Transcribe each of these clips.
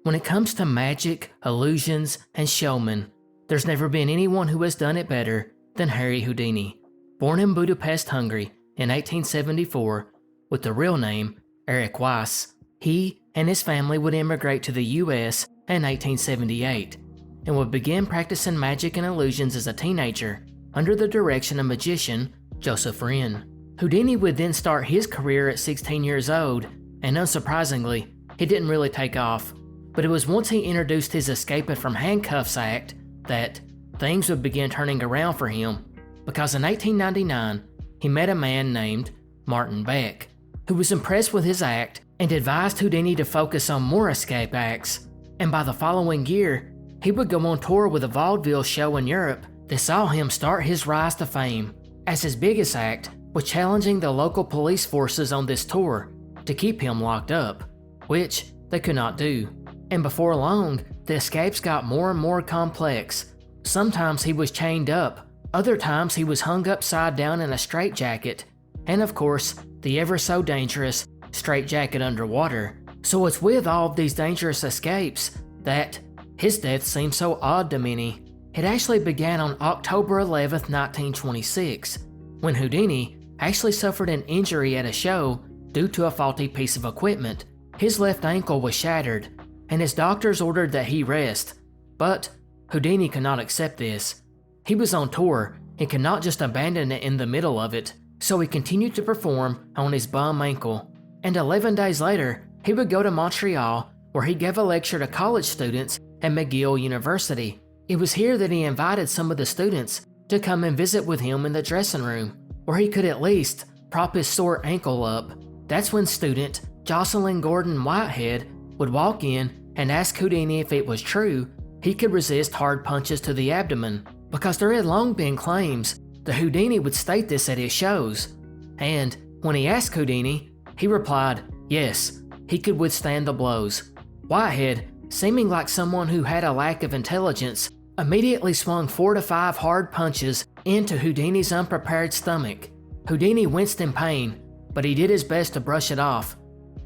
When it comes to magic, illusions, and showmen, there's never been anyone who has done it better than Harry Houdini. Born in Budapest, Hungary in 1874, with the real name Erich Weiss, he and his family would immigrate to the US in 1878 and would begin practicing magic and illusions as a teenager under the direction of magician Joseph Wren. Houdini would then start his career at 16 years old, and unsurprisingly, it didn't really take off. But it was once he introduced his escaping from handcuffs act that things would begin turning around for him, because in 1899, he met a man named Martin Beck, who was impressed with his act and advised Houdini to focus on more escape acts, and by the following year, he would go on tour with a vaudeville show in Europe that saw him start his rise to fame, as his biggest act was challenging the local police forces on this tour to keep him locked up, which they could not do. And before long, the escapes got more and more complex. Sometimes he was chained up, other times he was hung upside down in a straitjacket, and of course, the ever so dangerous straitjacket underwater. So it's with all of these dangerous escapes that his death seems so odd to many. It actually began on October 11th, 1926, when Houdini actually suffered an injury at a show due to a faulty piece of equipment. His left ankle was shattered, and his doctors ordered that he rest. But Houdini could not accept this. He was on tour and could not just abandon it in the middle of it, so he continued to perform on his bum ankle. And 11 days later, he would go to Montreal, where he gave a lecture to college students at McGill University. It was here that he invited some of the students to come and visit with him in the dressing room, where he could at least prop his sore ankle up. That's when student Jocelyn Gordon Whitehead would walk in and ask Houdini if it was true he could resist hard punches to the abdomen, because there had long been claims that Houdini would state this at his shows. And when he asked Houdini, he replied, yes, he could withstand the blows. Whitehead, seeming like someone who had a lack of intelligence, immediately swung 4 to 5 hard punches into Houdini's unprepared stomach. Houdini winced in pain, but he did his best to brush it off.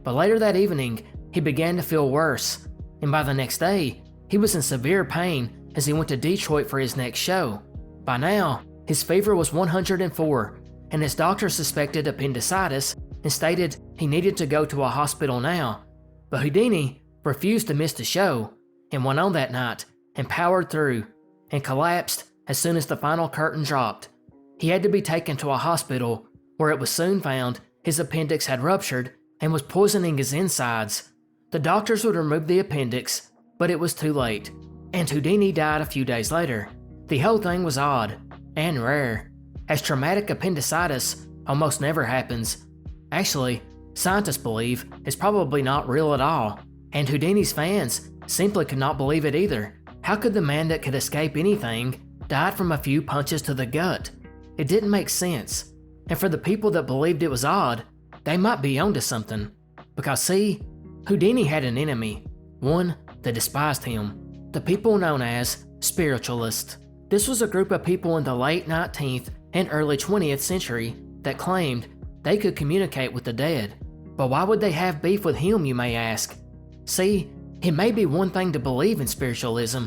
But later that evening, he began to feel worse, and by the next day, he was in severe pain as he went to Detroit for his next show. By now, his fever was 104, and his doctor suspected appendicitis and stated he needed to go to a hospital now. But Houdini refused to miss the show, and went on that night and powered through, and collapsed as soon as the final curtain dropped. He had to be taken to a hospital, where it was soon found his appendix had ruptured and was poisoning his insides. The doctors would remove the appendix, but it was too late, and Houdini died a few days later. The whole thing was odd and rare, as traumatic appendicitis almost never happens. Actually, scientists believe it's probably not real at all, and Houdini's fans simply could not believe it either. How could the man that could escape anything died from a few punches to the gut? It didn't make sense, and for the people that believed it was odd, they might be onto something. Because see, Houdini had an enemy, one that despised him, the people known as spiritualists. This was a group of people in the late 19th and early 20th century that claimed they could communicate with the dead. But why would they have beef with him, you may ask? See, it may be one thing to believe in spiritualism,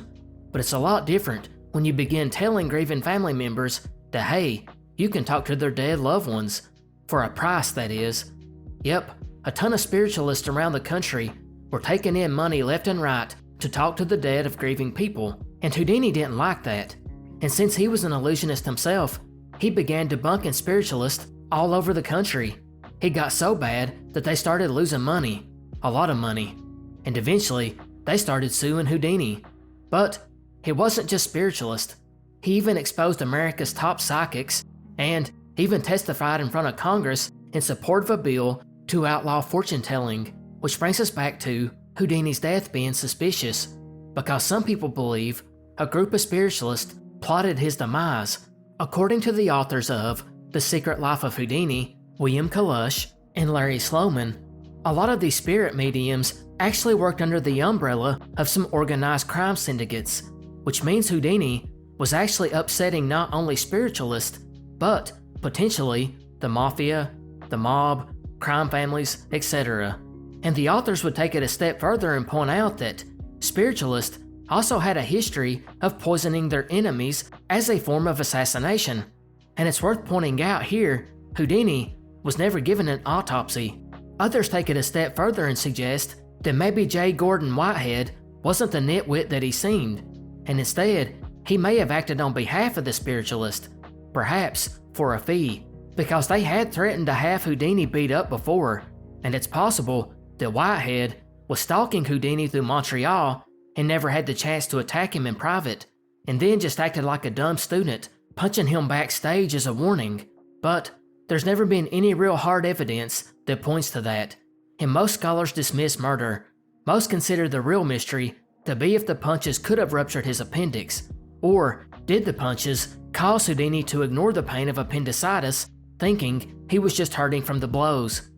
but it's a lot different when you begin telling grieving family members that hey, you can talk to their dead loved ones, for a price that is. Yep, a ton of spiritualists around the country were taking in money left and right to talk to the dead of grieving people, and Houdini didn't like that. And since he was an illusionist himself, he began debunking spiritualists all over the country. It got so bad that they started losing money, a lot of money, and eventually they started suing Houdini. But it wasn't just spiritualists. He even exposed America's top psychics and even testified in front of Congress in support of a bill to outlaw fortune telling, which brings us back to Houdini's death being suspicious, because some people believe a group of spiritualists plotted his demise. According to the authors of The Secret Life of Houdini, William Kalush and Larry Sloman, a lot of these spirit mediums actually worked under the umbrella of some organized crime syndicates, which means Houdini was actually upsetting not only spiritualists, but potentially the mafia, the mob, crime families, etc. And the authors would take it a step further and point out that spiritualists also had a history of poisoning their enemies as a form of assassination. And it's worth pointing out here, Houdini was never given an autopsy. Others take it a step further and suggest that maybe J. Gordon Whitehead wasn't the nitwit that he seemed, and instead, he may have acted on behalf of the spiritualist, perhaps for a fee, because they had threatened to have Houdini beat up before, and it's possible that Whitehead was stalking Houdini through Montreal and never had the chance to attack him in private, and then just acted like a dumb student, punching him backstage as a warning. But there's never been any real hard evidence that points to that, and most scholars dismiss murder. Most consider the real mystery to be if the punches could have ruptured his appendix, or did the punches cause Houdini to ignore the pain of appendicitis, thinking he was just hurting from the blows.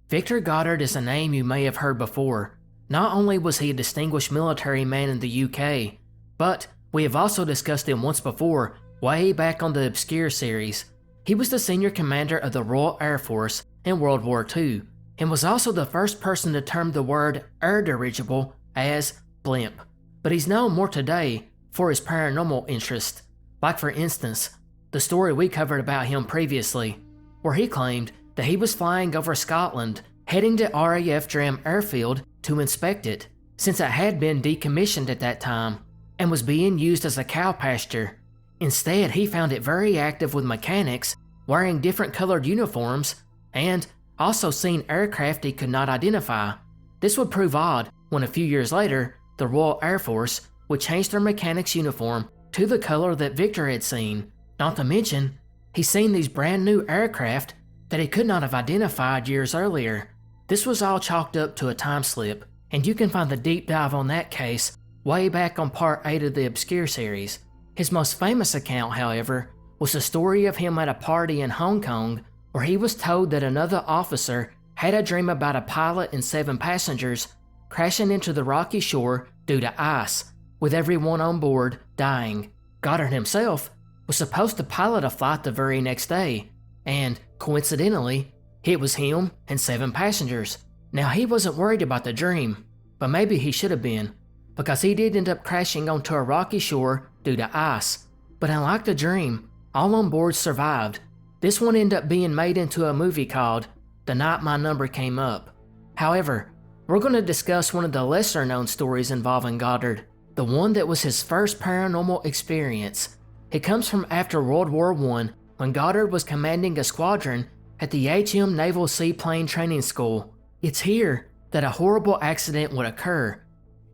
Victor Goddard is a name you may have heard before. Not only was he a distinguished military man in the UK, but we have also discussed him once before, way back on the Obscure series. He was the senior commander of the Royal Air Force in World War II, and was also the first person to term the word air dirigible as blimp. But he's known more today for his paranormal interest, like for instance, the story we covered about him previously, where he claimed that he was flying over Scotland, heading to RAF Dram Airfield to inspect it, since it had been decommissioned at that time, and was being used as a cow pasture. Instead, he found it very active with mechanics wearing different colored uniforms, and also seen aircraft he could not identify. This would prove odd when a few years later, the Royal Air Force would change their mechanics uniform to the color that Victor had seen. Not to mention, he's seen these brand new aircraft that he could not have identified years earlier. This was all chalked up to a time slip, and you can find the deep dive on that case way back on part 8 of the Obscure series. His most famous account, however, was the story of him at a party in Hong Kong where he was told that another officer had a dream about a pilot and 7 passengers crashing into the rocky shore due to ice, with everyone on board dying. Goddard himself was supposed to pilot a flight the very next day, and coincidentally, it was him and 7 passengers. Now, he wasn't worried about the dream, but maybe he should have been, because he did end up crashing onto a rocky shore due to ice. But unlike the dream, all on board survived. This one ended up being made into a movie called The Night My Number Came Up. However, we're going to discuss one of the lesser known stories involving Goddard, the one that was his first paranormal experience. It comes from after World War I, when Goddard was commanding a squadron at the HM Naval Seaplane Training School. It's here that a horrible accident would occur.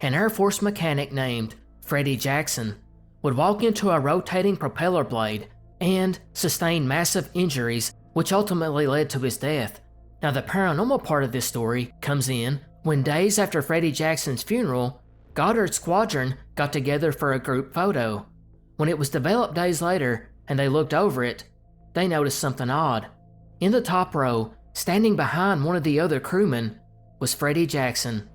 An Air Force mechanic named Freddie Jackson would walk into a rotating propeller blade and sustain massive injuries, which ultimately led to his death. Now, the paranormal part of this story comes in when days after Freddie Jackson's funeral, Goddard's squadron got together for a group photo. When it was developed days later and they looked over it, they noticed something odd. In the top row, standing behind one of the other crewmen, was Freddie Jackson,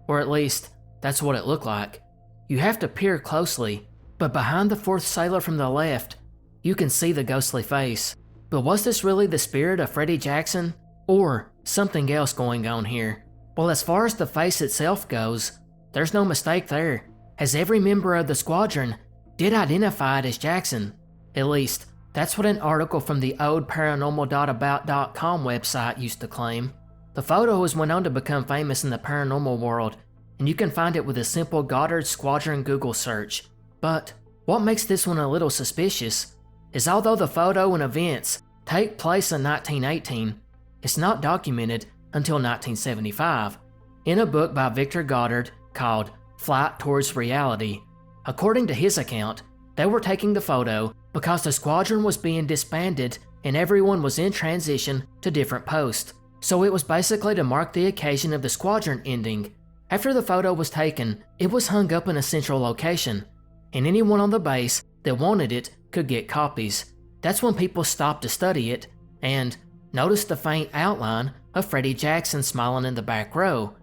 or at least that's what it looked like. You have to peer closely, but behind the 4th sailor from the left, you can see the ghostly face. But was this really the spirit of Freddie Jackson, or something else going on here? Well, as far as the face itself goes, there's no mistake there, as every member of the squadron did identify it as Jackson. At least, that's what an article from the old paranormal.about.com website used to claim. The photos went on to become famous in the paranormal world, and you can find it with a simple Goddard Squadron Google search. But what makes this one a little suspicious is although the photo and events take place in 1918, it's not documented until 1975, in a book by Victor Goddard called Flight Towards Reality. According to his account, they were taking the photo because the squadron was being disbanded and everyone was in transition to different posts. So it was basically to mark the occasion of the squadron ending. After the photo was taken, it was hung up in a central location, and anyone on the base that wanted it could get copies. That's when people stopped to study it and noticed the faint outline of Freddie Jackson smiling in the back row,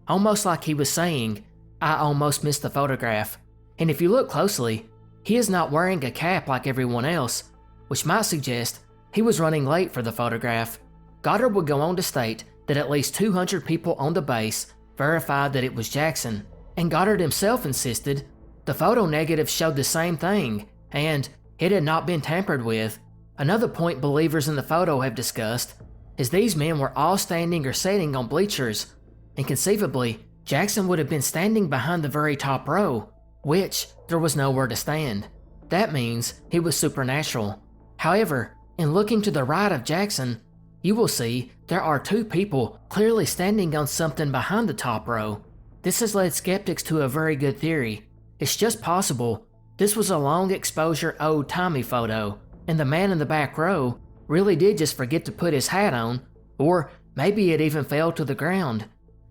almost like he was saying, "I almost missed the photograph." And if you look closely, he is not wearing a cap like everyone else, which might suggest he was running late for the photograph. Goddard would go on to state that at least 200 people on the base, verified that it was Jackson, and Goddard himself insisted the photo negative showed the same thing, and it had not been tampered with. Another point believers in the photo have discussed is these men were all standing or sitting on bleachers, and conceivably, Jackson would have been standing behind the very top row, which there was nowhere to stand. That means he was supernatural. However, in looking to the right of Jackson, you will see there are two people clearly standing on something behind the top row. This has led skeptics to a very good theory. It's just possible this was a long exposure old-timey photo, and the man in the back row really did just forget to put his hat on, or maybe it even fell to the ground.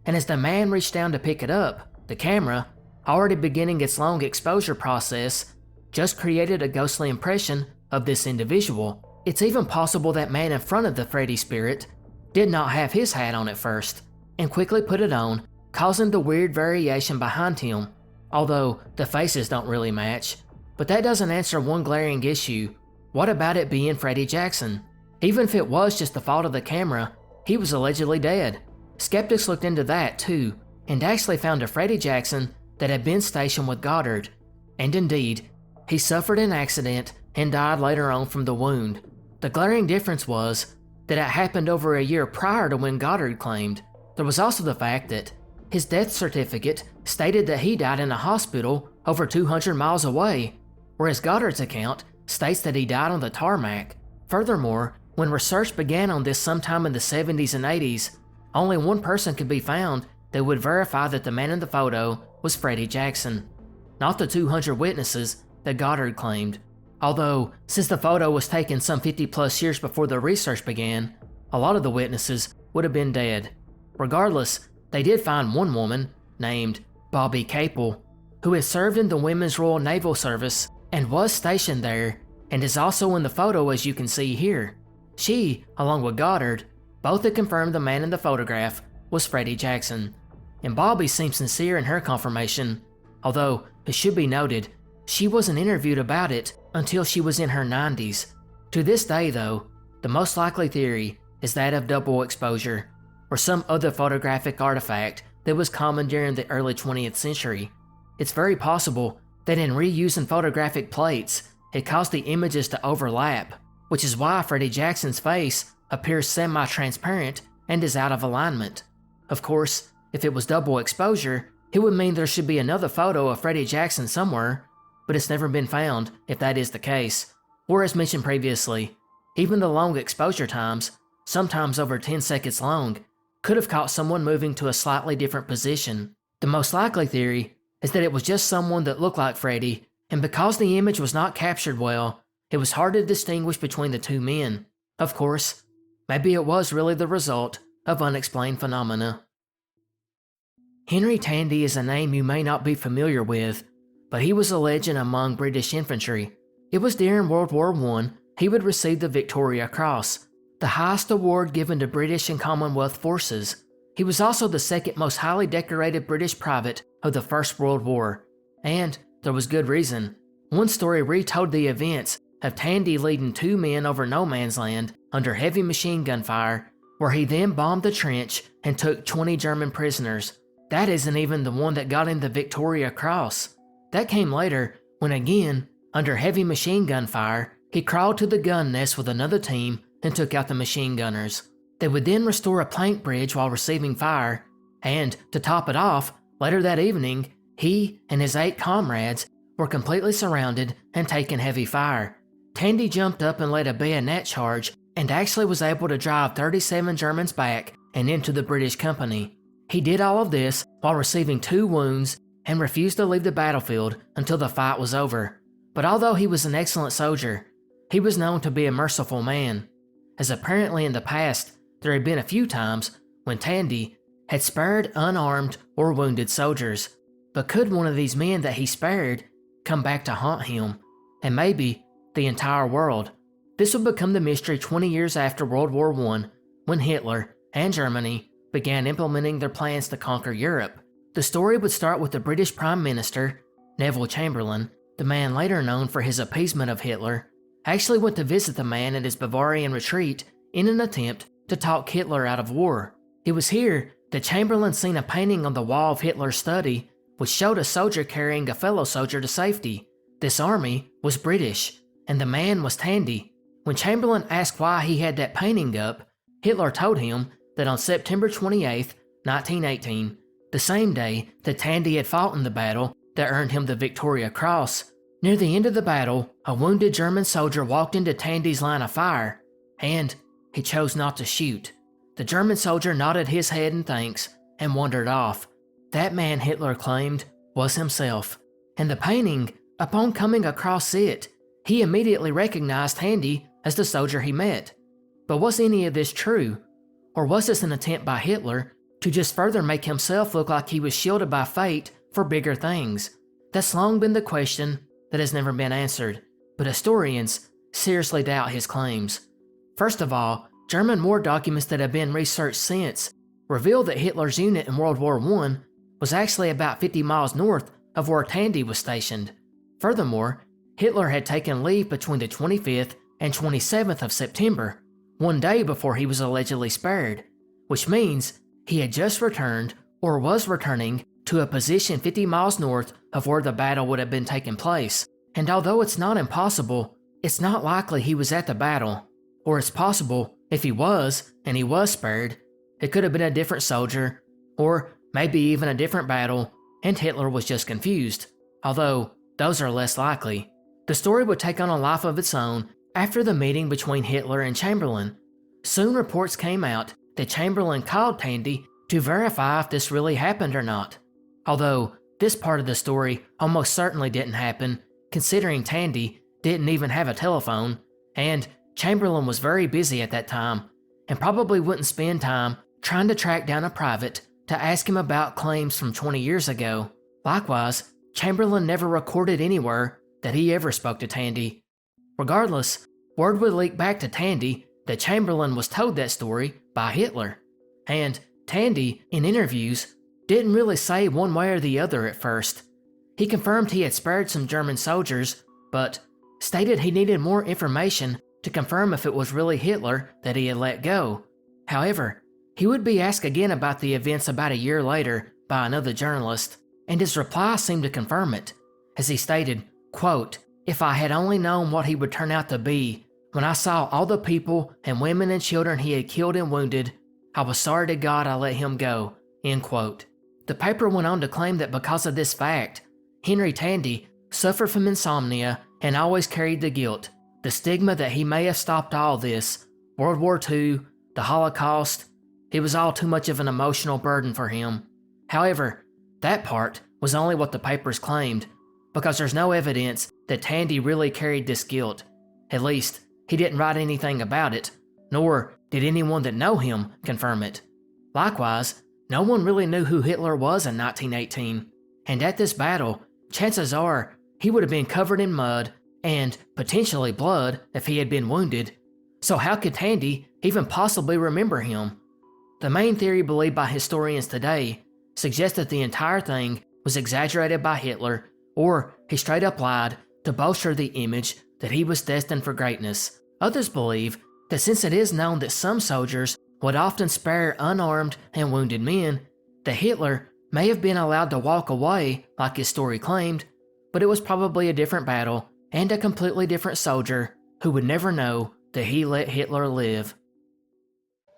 And as the man reached down to pick it up, the camera, already beginning its long exposure process, just created a ghostly impression of this individual. It's even possible that man in front of the Freddy spirit did not have his hat on at first, and quickly put it on, causing the weird variation behind him, although the faces don't really match. But that doesn't answer one glaring issue. What about it being Freddie Jackson? Even if it was just the fault of the camera, he was allegedly dead. Skeptics looked into that too, and actually found a Freddie Jackson that had been stationed with Goddard. And indeed, he suffered an accident and died later on from the wound. The glaring difference was that it happened over a year prior to when Goddard claimed. There was also the fact that his death certificate stated that he died in a hospital over 200 miles away, whereas Goddard's account states that he died on the tarmac. Furthermore, when research began on this sometime in the 70s and 80s, only one person could be found that would verify that the man in the photo was Freddie Jackson, not the 200 witnesses that Goddard claimed. Although, since the photo was taken some 50 plus years before the research began, a lot of the witnesses would have been dead. Regardless, they did find one woman, named Bobby Capel, who had served in the Women's Royal Naval Service and was stationed there, and is also in the photo as you can see here. She, along with Goddard, both had confirmed the man in the photograph was Freddie Jackson, and Bobby seemed sincere in her confirmation, although it should be noted, she wasn't interviewed about it until she was in her 90s. To this day though, the most likely theory is that of double exposure, or some other photographic artifact that was common during the early 20th century. It's very possible that in reusing photographic plates, it caused the images to overlap, which is why Freddie Jackson's face appears semi-transparent and is out of alignment. Of course, if it was double exposure, it would mean there should be another photo of Freddie Jackson somewhere, but it's never been found if that is the case. Or as mentioned previously, even the long exposure times, sometimes over 10 seconds long, could have caught someone moving to a slightly different position. The most likely theory is that it was just someone that looked like Freddie, and because the image was not captured well, it was hard to distinguish between the two men. Of course, maybe it was really the result of unexplained phenomena. Henry Tandey is a name you may not be familiar with, but he was a legend among British infantry. It was during World War I he would receive the Victoria Cross, the highest award given to British and Commonwealth forces. He was also the second most highly decorated British private of the First World War, and there was good reason. One story retold the events of Tandey leading two men over no man's land under heavy machine gun fire, where he then bombed the trench and took 20 German prisoners. That isn't even the one that got him the Victoria Cross. That came later, when again, under heavy machine gun fire, he crawled to the gun nest with another team and took out the machine gunners. They would then restore a plank bridge while receiving fire, and to top it off, later that evening, he and his 8 comrades were completely surrounded and taking heavy fire. Tandey jumped up and led a bayonet charge and actually was able to drive 37 Germans back and into the British company. He did all of this while receiving 2 wounds and refused to leave the battlefield until the fight was over. But although he was an excellent soldier, he was known to be a merciful man, as apparently in the past there had been a few times when Tandey had spared unarmed or wounded soldiers. But could one of these men that he spared come back to haunt him, and maybe the entire world? This would become the mystery 20 years after World War I, when Hitler and Germany began implementing their plans to conquer Europe. The story would start with the British Prime Minister, Neville Chamberlain, the man later known for his appeasement of Hitler, actually went to visit the man at his Bavarian retreat in an attempt to talk Hitler out of war. It was here The Chamberlain seen a painting on the wall of Hitler's study which showed a soldier carrying a fellow soldier to safety. This army was British, and the man was Tandey. When Chamberlain asked why he had that painting up, Hitler told him that on September 28, 1918, the same day that Tandey had fought in the battle that earned him the Victoria Cross, near the end of the battle, a wounded German soldier walked into Tandey's line of fire, and he chose not to shoot. The German soldier nodded his head in thanks and wandered off. That man, Hitler claimed, was himself. And the painting, upon coming across it, he immediately recognized Tandey as the soldier he met. But was any of this true? Or was this an attempt by Hitler to just further make himself look like he was shielded by fate for bigger things? That's long been the question that has never been answered, but historians seriously doubt his claims. First of all, German war documents that have been researched since reveal that Hitler's unit in World War I was actually about 50 miles north of where Tandey was stationed. Furthermore, Hitler had taken leave between the 25th and 27th of September, one day before he was allegedly spared, which means he had just returned or was returning to a position 50 miles north of where the battle would have been taking place. And although it's not impossible, it's not likely he was at the battle. Or it's possible, if he was, and he was spared, it could have been a different soldier, or maybe even a different battle, and Hitler was just confused. Although, those are less likely. The story would take on a life of its own after the meeting between Hitler and Chamberlain. Soon reports came out that Chamberlain called Tandey to verify if this really happened or not. Although, this part of the story almost certainly didn't happen, considering Tandey didn't even have a telephone, and Chamberlain was very busy at that time, and probably wouldn't spend time trying to track down a private to ask him about claims from 20 years ago. Likewise, Chamberlain never recorded anywhere that he ever spoke to Tandey. Regardless, word would leak back to Tandey that Chamberlain was told that story by Hitler. And Tandey, in interviews, didn't really say one way or the other at first. He confirmed he had spared some German soldiers, but stated he needed more information to confirm if it was really Hitler that he had let go. However, he would be asked again about the events about a year later by another journalist, and his reply seemed to confirm it, as he stated, quote, "If I had only known what he would turn out to be, when I saw all the people and women and children he had killed and wounded, I was sorry to God I let him go," end quote. The paper went on to claim that because of this fact, Henry Tandey suffered from insomnia and always carried the guilt, the stigma that he may have stopped all this, World War II, the Holocaust. It was all too much of an emotional burden for him. However, that part was only what the papers claimed, because there's no evidence that Tandey really carried this guilt. At least, he didn't write anything about it, nor did anyone that know him confirm it. Likewise, no one really knew who Hitler was in 1918, and at this battle, chances are he would have been covered in mud and potentially blood if he had been wounded. So how could Tandey even possibly remember him? The main theory believed by historians today suggests that the entire thing was exaggerated by Hitler, or he straight up lied to bolster the image that he was destined for greatness. Others believe that since it is known that some soldiers would often spare unarmed and wounded men, that Hitler may have been allowed to walk away like his story claimed, but it was probably a different battle and a completely different soldier who would never know that he let Hitler live.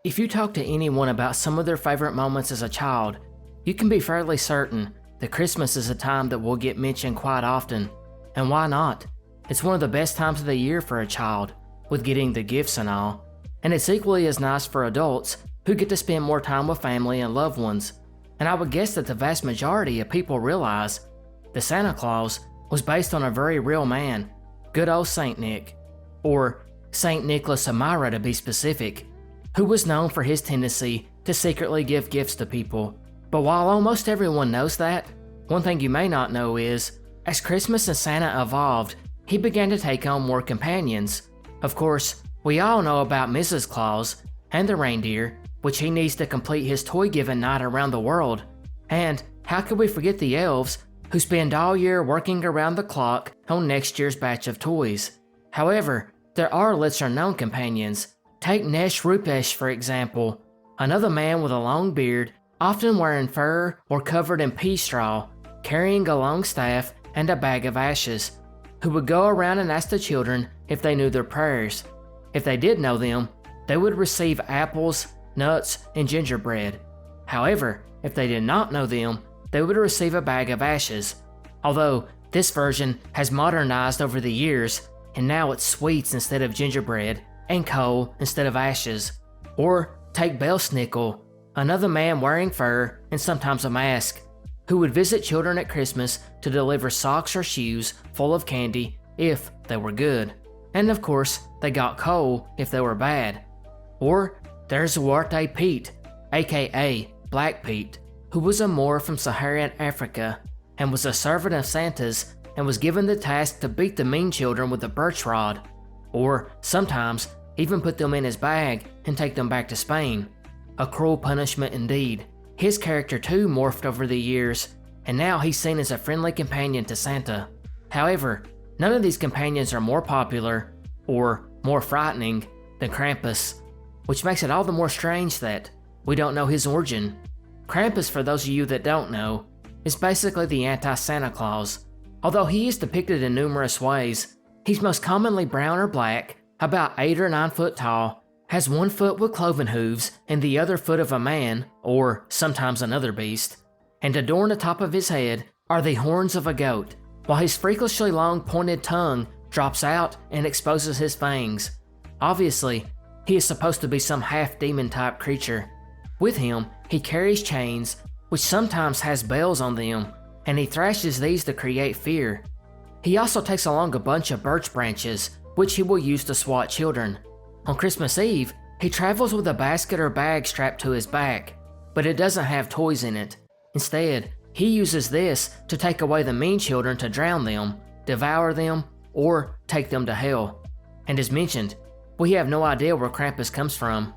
If you talk to anyone about some of their favorite moments as a child, you can be fairly certain that Christmas is a time that will get mentioned quite often. And why not? It's one of the best times of the year for a child, with getting the gifts and all. And it's equally as nice for adults who get to spend more time with family and loved ones. And I would guess that the vast majority of people realize that Santa Claus was based on a very real man, good old Saint Nick, or Saint Nicholas of Myra to be specific, who was known for his tendency to secretly give gifts to people. But while almost everyone knows that, one thing you may not know is, as Christmas and Santa evolved, he began to take on more companions. Of course, we all know about Mrs. Claus and the reindeer, which he needs to complete his toy-giving night around the world. And how could we forget the elves, who spend all year working around the clock on next year's batch of toys? However, there are lesser-known companions. Take Nesh Rupesh, for example, another man with a long beard, often wearing fur or covered in pea straw, carrying a long staff and a bag of ashes, who would go around and ask the children if they knew their prayers. If they did know them, they would receive apples, nuts, and gingerbread. However, if they did not know them, they would receive a bag of ashes. Although this version has modernized over the years, and now it's sweets instead of gingerbread, and coal instead of ashes. Or take Belsnickel, another man wearing fur and sometimes a mask, who would visit children at Christmas to deliver socks or shoes full of candy if they were good. And of course, they got coal if they were bad. Or there's Zwarte Piet, aka Black Pete, who was a Moor from Saharan Africa and was a servant of Santa's and was given the task to beat the mean children with a birch rod, or sometimes even put them in his bag and take them back to Spain. A cruel punishment indeed. His character too morphed over the years, and now he's seen as a friendly companion to Santa. However, none of these companions are more popular, or more frightening, than Krampus, which makes it all the more strange that we don't know his origin. Krampus, for those of you that don't know, is basically the anti-Santa Claus. Although he is depicted in numerous ways, he's most commonly brown or black, about 8 or 9 foot tall, has one foot with cloven hooves and the other foot of a man, or sometimes another beast, and adorn the top of his head are the horns of a goat, while his freakishly long pointed tongue drops out and exposes his fangs. Obviously, he is supposed to be some half-demon type creature. With him, he carries chains, which sometimes has bells on them, and he thrashes these to create fear. He also takes along a bunch of birch branches, which he will use to swat children. On Christmas Eve, he travels with a basket or bag strapped to his back, but it doesn't have toys in it. Instead, he uses this to take away the mean children to drown them, devour them, or take them to hell. And as mentioned, we have no idea where Krampus comes from,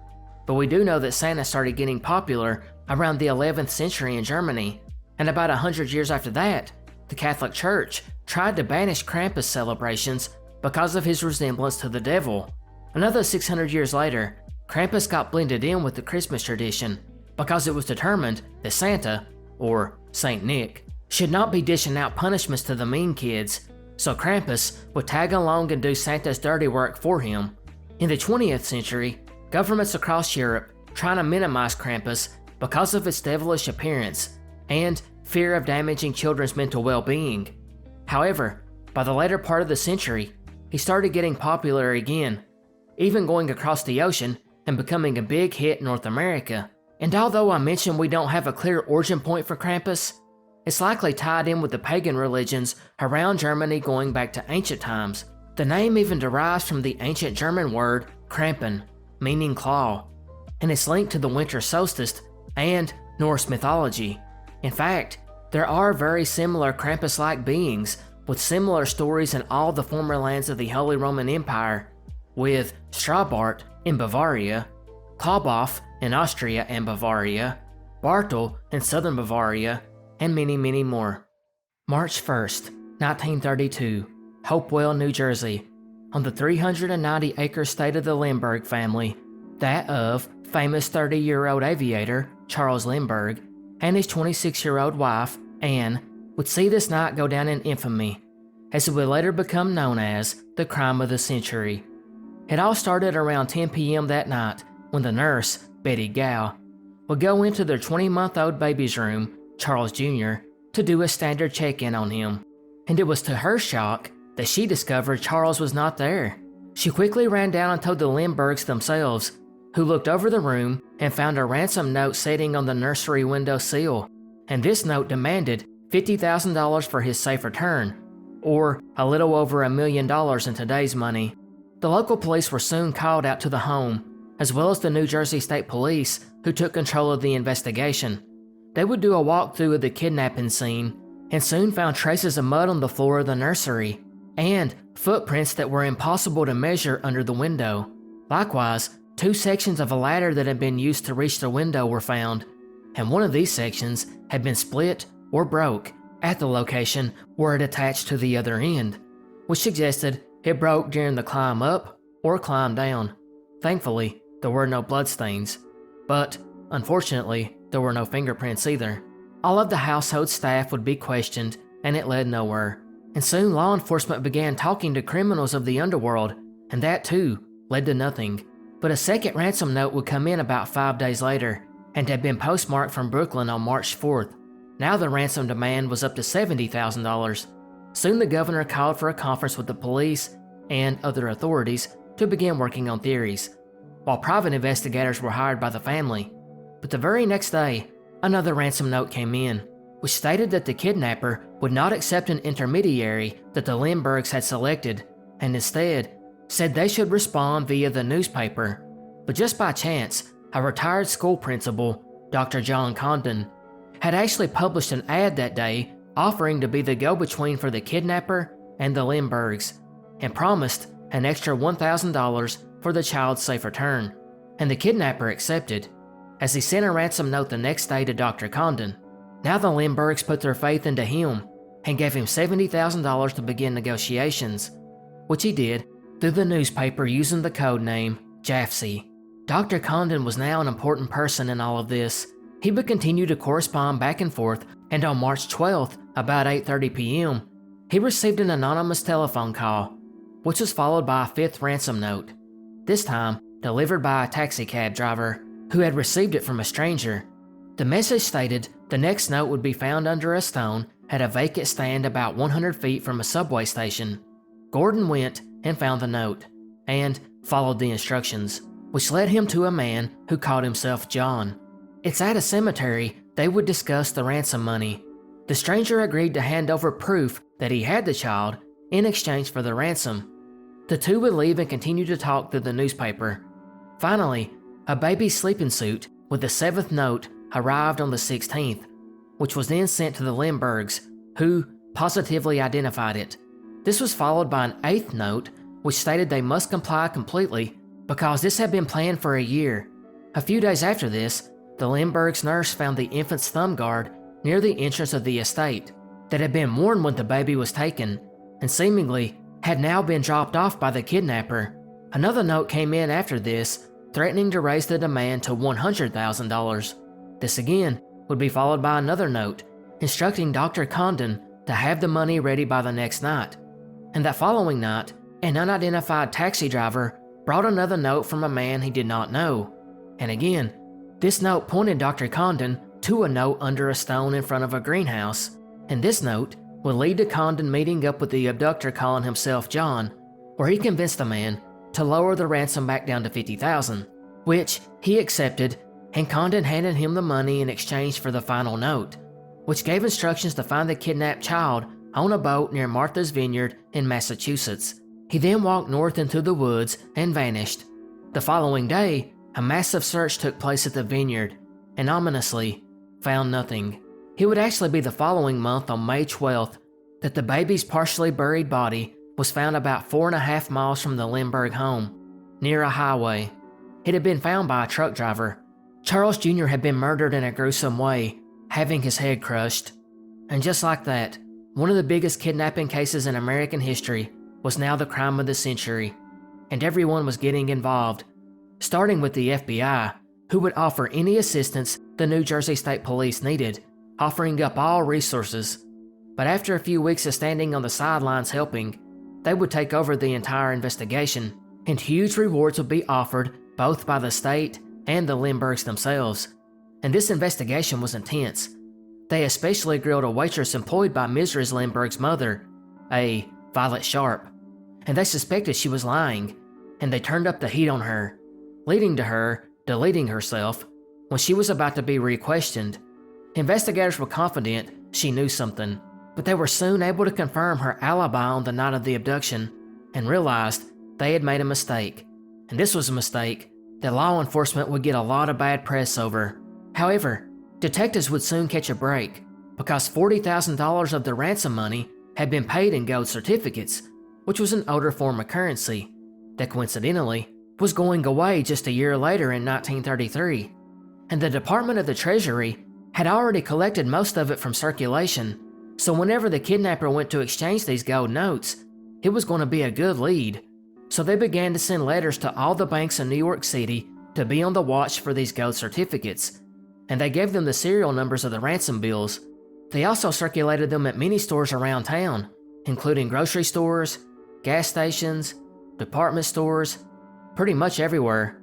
but we do know that Santa started getting popular around the 11th century in Germany, and about 100 years after that, the Catholic Church tried to banish Krampus celebrations because of his resemblance to the devil. Another 600 years later, Krampus got blended in with the Christmas tradition because it was determined that Santa, or Saint Nick, should not be dishing out punishments to the mean kids, so Krampus would tag along and do Santa's dirty work for him. In the 20th century, governments across Europe trying to minimize Krampus because of its devilish appearance and fear of damaging children's mental well-being. However, by the later part of the century, he started getting popular again, even going across the ocean and becoming a big hit in North America. And although I mentioned we don't have a clear origin point for Krampus, it's likely tied in with the pagan religions around Germany going back to ancient times. The name even derives from the ancient German word Krampen, meaning claw, and it's linked to the winter solstice and Norse mythology. In fact, there are very similar Krampus-like beings with similar stories in all the former lands of the Holy Roman Empire, with Strabart in Bavaria, Klaubhof in Austria and Bavaria, Bartel in southern Bavaria, and many, many more. March 1st, 1932, Hopewell, New Jersey. On the 390-acre estate of the Lindbergh family, that of famous 30-year-old aviator Charles Lindbergh and his 26-year-old wife, Anne, would see this night go down in infamy, as it would later become known as the crime of the century. It all started around 10 p.m. that night when the nurse, Betty Gow, would go into their 20-month-old baby's room, Charles Jr., to do a standard check-in on him. And it was to her shock that she discovered Charles was not there. She quickly ran down and told the Lindberghs themselves, who looked over the room and found a ransom note sitting on the nursery window sill, and this note demanded $50,000 for his safe return, or a little over $1 million in today's money. The local police were soon called out to the home, as well as the New Jersey State Police, who took control of the investigation. They would do a walkthrough of the kidnapping scene, and soon found traces of mud on the floor of the nursery, and footprints that were impossible to measure under the window. Likewise, 2 sections of a ladder that had been used to reach the window were found, and one of these sections had been split or broke at the location where it attached to the other end, which suggested it broke during the climb up or climb down. Thankfully, there were no bloodstains, but unfortunately, There were no fingerprints either. All of the household staff would be questioned, and it led nowhere. And soon law enforcement began talking to criminals of the underworld, and that too led to nothing. But a second ransom note would come in about 5 days later, and had been postmarked from Brooklyn on March 4th. Now the ransom demand was up to $70,000. Soon the governor called for a conference with the police and other authorities to begin working on theories, while private investigators were hired by the family. But the very next day, another ransom note came in, which stated that the kidnapper would not accept an intermediary that the Lindberghs had selected, and instead said they should respond via the newspaper. But just by chance, a retired school principal, Dr. John Condon, had actually published an ad that day offering to be the go-between for the kidnapper and the Lindberghs, and promised an extra $1,000 for the child's safe return. And the kidnapper accepted, as he sent a ransom note the next day to Dr. Condon. Now the Lindberghs put their faith into him and gave him $70,000 to begin negotiations, which he did through the newspaper using the code name Jafsey. Dr. Condon was now an important person in all of this. He would continue to correspond back and forth, and on March 12th, about 8:30 p.m., he received an anonymous telephone call, which was followed by a fifth ransom note, this time delivered by a taxicab driver who had received it from a stranger. The message stated the next note would be found under a stone at a vacant stand about 100 feet from a subway station. Gordon went and found the note, and followed the instructions, which led him to a man who called himself John. It's at a cemetery they would discuss the ransom money. The stranger agreed to hand over proof that he had the child in exchange for the ransom. The two would leave and continue to talk through the newspaper. Finally, a baby sleeping suit with the 7th note arrived on the 16th, which was then sent to the Lindberghs, who positively identified it. This was followed by an 8th note, which stated they must comply completely because this had been planned for a year. A few days after this, the Lindberghs' nurse found the infant's thumb guard near the entrance of the estate that had been worn when the baby was taken, and seemingly had now been dropped off by the kidnapper. Another note came in after this, threatening to raise the demand to $100,000. This again would be followed by another note, instructing Dr. Condon to have the money ready by the next night. And that following night, an unidentified taxi driver brought another note from a man he did not know. And again, this note pointed Dr. Condon to a note under a stone in front of a greenhouse, and this note would lead to Condon meeting up with the abductor calling himself John, where he convinced the man to lower the ransom back down to $50,000, which he accepted, and Condon handed him the money in exchange for the final note, which gave instructions to find the kidnapped child on a boat near Martha's Vineyard in Massachusetts. He then walked north into the woods and vanished. The following day, a massive search took place at the vineyard, and ominously, found nothing. It would actually be the following month on May 12th that the baby's partially buried body was found about 4.5 miles from the Lindbergh home, near a highway. It had been found by a truck driver. Charles Jr. had been murdered in a gruesome way, having his head crushed. And just like that, one of the biggest kidnapping cases in American history was now the crime of the century, and everyone was getting involved, starting with the FBI, who would offer any assistance the New Jersey State Police needed, offering up all resources. But after a few weeks of standing on the sidelines helping, they would take over the entire investigation, and huge rewards would be offered both by the state and the Lindberghs themselves. And this investigation was intense. They especially grilled a waitress employed by Mrs. Lindbergh's mother, a Violet Sharp, and they suspected she was lying, and they turned up the heat on her, leading to her deleting herself when she was about to be re-questioned. Investigators were confident she knew something, but they were soon able to confirm her alibi on the night of the abduction and realized they had made a mistake. And this was a mistake that law enforcement would get a lot of bad press over. However, detectives would soon catch a break because $40,000 of the ransom money had been paid in gold certificates, which was an older form of currency that coincidentally was going away just a year later in 1933. And the Department of the Treasury had already collected most of it from circulation, so whenever the kidnapper went to exchange these gold notes, it was going to be a good lead. So they began to send letters to all the banks in New York City to be on the watch for these gold certificates. and they gave them the serial numbers of the ransom bills. They also circulated them at many stores around town, including grocery stores, gas stations, department stores, pretty much everywhere.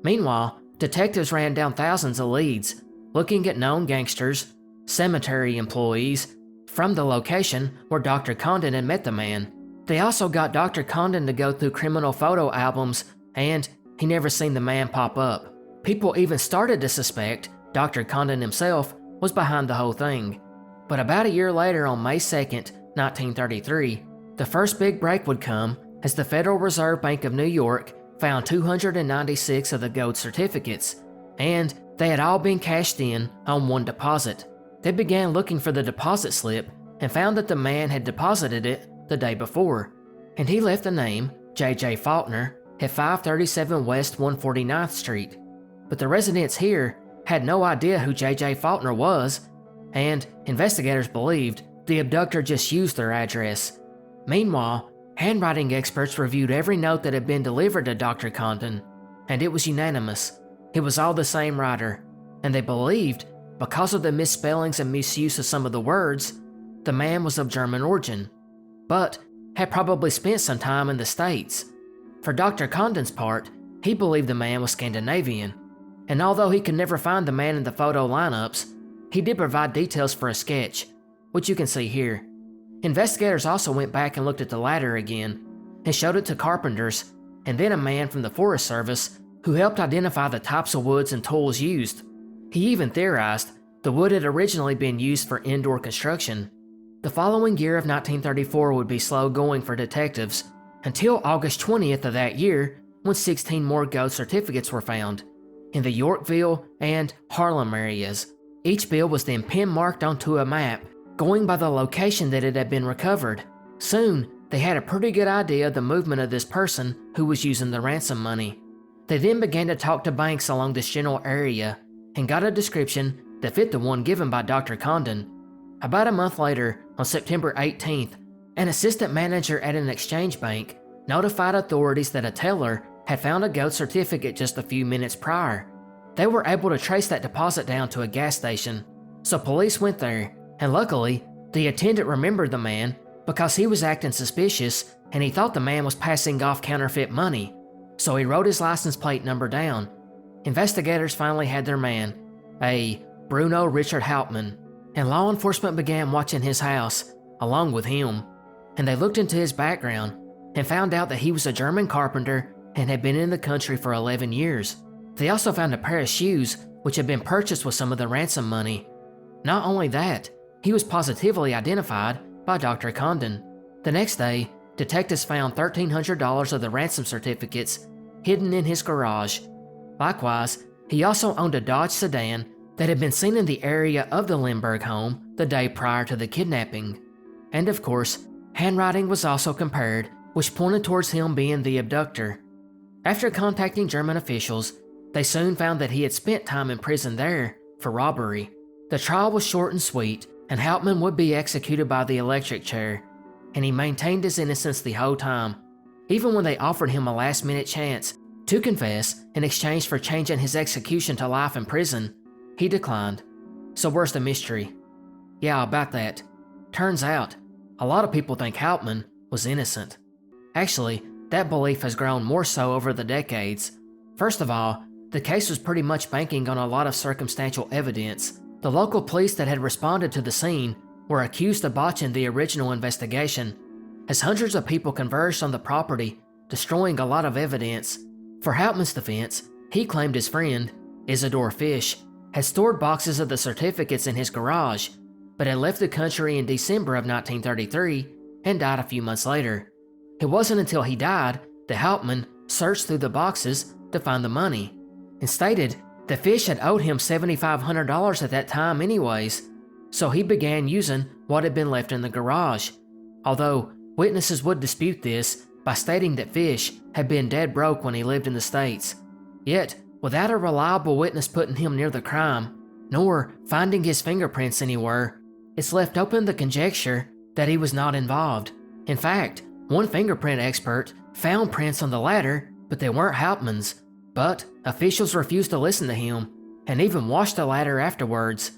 Meanwhile, detectives ran down thousands of leads, looking at known gangsters, cemetery employees, from the location where Dr. Condon had met the man. They also got Dr. Condon to go through criminal photo albums, and he never seen the man pop up. People even started to suspect Dr. Condon himself was behind the whole thing. But about a year later, on May 2nd, 1933, the first big break would come as the Federal Reserve Bank of New York found 296 of the gold certificates, and they had all been cashed in on one deposit. They began looking for the deposit slip and found that the man had deposited it the day before, and he left the name J.J. Faulkner at 537 West 149th Street. But the residents here had no idea who J.J. Faulkner was, and investigators believed the abductor just used their address. Meanwhile, handwriting experts reviewed every note that had been delivered to Dr. Condon, and it was unanimous. It was all the same writer, and they believed, because of the misspellings and misuse of some of the words, the man was of German origin, but had probably spent some time in the States. For Dr. Condon's part, he believed the man was Scandinavian, and although he could never find the man in the photo lineups, he did provide details for a sketch, which you can see here. Investigators also went back and looked at the ladder again, and showed it to carpenters, and then a man from the Forest Service who helped identify the types of woods and tools used. He even theorized the wood had originally been used for indoor construction. The following year of 1934 would be slow going for detectives, until August 20th of that year, when 16 more gold certificates were found, in the Yorkville and Harlem areas. Each bill was then pin-marked onto a map, going by the location that it had been recovered. Soon, they had a pretty good idea of the movement of this person who was using the ransom money. They then began to talk to banks along this general area, and got a description that fit the one given by Dr. Condon. About a month later, on September 18th, an assistant manager at an exchange bank notified authorities that a teller had found a gold certificate just a few minutes prior. They were able to trace that deposit down to a gas station, so police went there, and luckily, the attendant remembered the man because he was acting suspicious and he thought the man was passing off counterfeit money, so he wrote his license plate number down. Investigators finally had their man, a Bruno Richard Hauptmann, and law enforcement began watching his house, along with him, and they looked into his background and found out that he was a German carpenter and had been in the country for 11 years. They also found a pair of shoes which had been purchased with some of the ransom money. Not only that, he was positively identified by Dr. Condon. The next day, detectives found $1,300 of the ransom certificates hidden in his garage. Likewise, he also owned a Dodge sedan that had been seen in the area of the Lindbergh home the day prior to the kidnapping. And of course, handwriting was also compared, which pointed towards him being the abductor. After contacting German officials, they soon found that he had spent time in prison there for robbery. The trial was short and sweet, and Hauptmann would be executed by the electric chair, and he maintained his innocence the whole time, even when they offered him a last-minute chance to confess in exchange for changing his execution to life in prison. He declined. So where's the mystery? Yeah, about that. Turns out, a lot of people think Hauptmann was innocent. Actually, that belief has grown more so over the decades. First of all, the case was pretty much banking on a lot of circumstantial evidence. The local police that had responded to the scene were accused of botching the original investigation, as hundreds of people converged on the property, destroying a lot of evidence. For Hauptmann's defense, he claimed his friend, Isidore Fish, had stored boxes of the certificates in his garage, but had left the country in December of 1933 and died a few months later. It wasn't until he died that Hauptmann searched through the boxes to find the money, and stated that Fish had owed him $7,500 at that time anyways, so he began using what had been left in the garage, although witnesses would dispute this by stating that Fish had been dead broke when he lived in the States. Yet, without a reliable witness putting him near the crime, nor finding his fingerprints anywhere, it's left open the conjecture that he was not involved. In fact, one fingerprint expert found prints on the ladder, but they weren't Hauptmann's. But officials refused to listen to him, and even washed the ladder afterwards,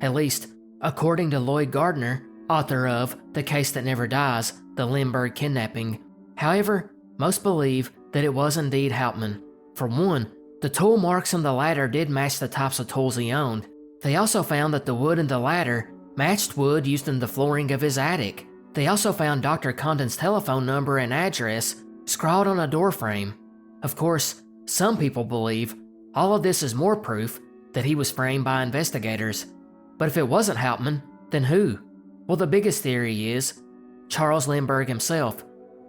at least according to Lloyd Gardner, author of The Case That Never Dies, The Lindbergh Kidnapping. However, most believe that it was indeed Hauptmann. For one, the tool marks on the ladder did match the types of tools he owned. They also found that the wood in the ladder matched wood used in the flooring of his attic. They also found Dr. Condon's telephone number and address scrawled on a door frame. Of course, some people believe all of this is more proof that he was framed by investigators. But if it wasn't Hauptmann, then who? Well, the biggest theory is Charles Lindbergh himself,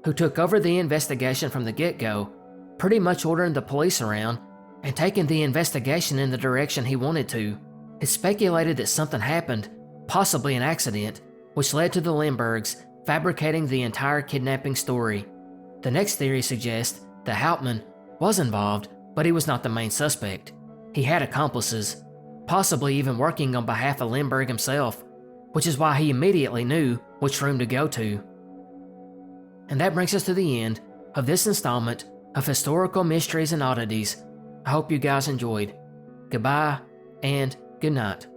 who took over the investigation from the get-go, pretty much ordering the police around and taking the investigation in the direction he wanted to. It's speculated that something happened, possibly an accident, which led to the Lindberghs fabricating the entire kidnapping story. The next theory suggests that Hauptmann was involved, but he was not the main suspect. He had accomplices, possibly even working on behalf of Lindbergh himself, which is why he immediately knew which room to go to. And that brings us to the end of this installment of Historical Mysteries and Oddities. I hope you guys enjoyed. Goodbye and good night.